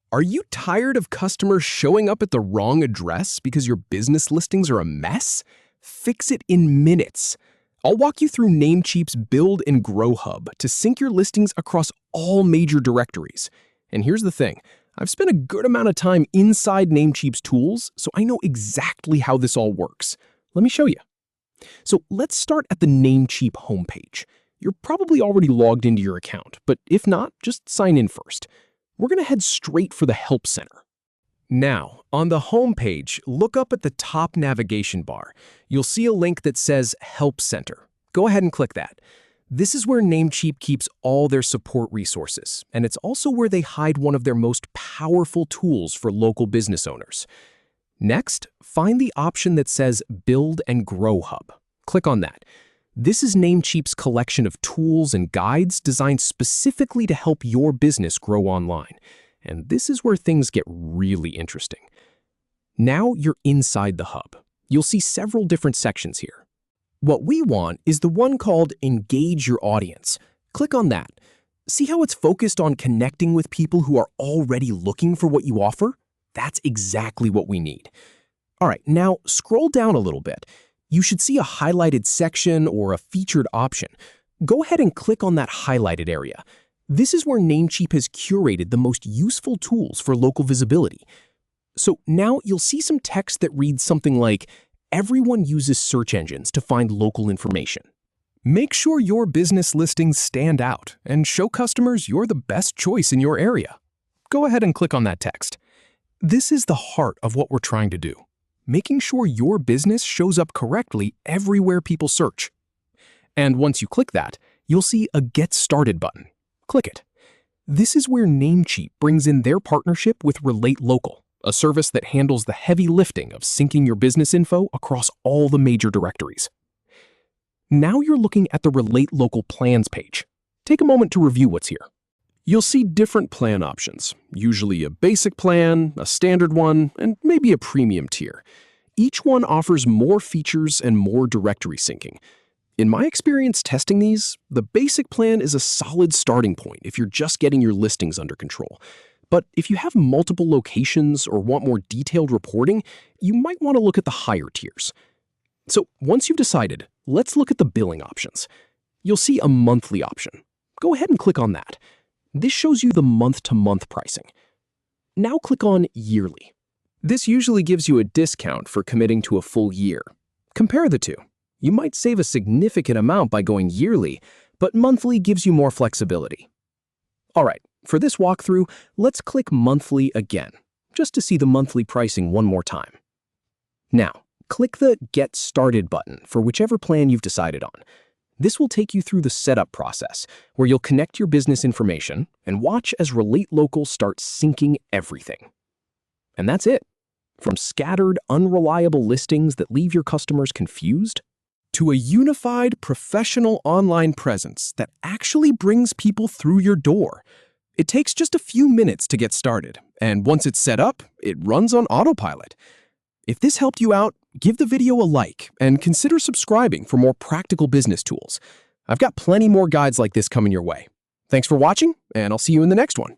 Are you tired of customers showing up at the wrong address because your business listings are a mess? Fix it in minutes. I'll walk you through Namecheap's Build and Grow Hub to sync your listings across all major directories. And here's the thing, I've spent a good amount of time inside Namecheap's tools, so I know exactly how this all works. Let me show you. So let's start at the Namecheap homepage. You're probably already logged into your account, but if not, just sign in first. We're going to head straight for the Help Center. Now, on the home page, look up at the top navigation bar. You'll see a link that says Help Center. Go ahead and click that. This is where Namecheap keeps all their support resources, and it's also where they hide one of their most powerful tools for local business owners. Next, find the option that says Build and Grow Hub. Click on that. This is Namecheap's collection of tools and guides designed specifically to help your business grow online. And this is where things get really interesting. Now you're inside the hub. You'll see several different sections here. What we want is the one called Engage Your Audience. Click on that. See how it's focused on connecting with people who are already looking for what you offer? That's exactly what we need. All right, now scroll down a little bit. You should see a highlighted section or a featured option. Go ahead and click on that highlighted area. This is where Namecheap has curated the most useful tools for local visibility. So now you'll see some text that reads something like, "Everyone uses search engines to find local information." Make sure your business listings stand out and show customers you're the best choice in your area. Go ahead and click on that text. This is the heart of what we're trying to do, making sure your business shows up correctly everywhere people search. And once you click that, you'll see a Get Started button. Click it. This is where Namecheap brings in their partnership with RelateLocal, a service that handles the heavy lifting of syncing your business info across all the major directories. Now you're looking at the RelateLocal plans page. Take a moment to review what's here. You'll see different plan options, usually a basic plan, a standard one, and maybe a premium tier. Each one offers more features and more directory syncing. In my experience testing these, the basic plan is a solid starting point if you're just getting your listings under control. But if you have multiple locations or want more detailed reporting, you might want to look at the higher tiers. So once you've decided, let's look at the billing options. You'll see a monthly option. Go ahead and click on that. This shows you the month-to-month pricing. Now click on Yearly. This usually gives you a discount for committing to a full year. Compare the two. You might save a significant amount by going yearly, but monthly gives you more flexibility. All right, for this walkthrough, let's click Monthly again, just to see the monthly pricing one more time. Now, click the Get Started button for whichever plan you've decided on. This will take you through the setup process, where you'll connect your business information and watch as RelateLocal starts syncing everything. And that's it. From scattered, unreliable listings that leave your customers confused, to a unified, professional online presence that actually brings people through your door. It takes just a few minutes to get started, and once it's set up, it runs on autopilot. If this helped you out, give the video a like and consider subscribing for more practical business tools. I've got plenty more guides like this coming your way. Thanks for watching, and I'll see you in the next one.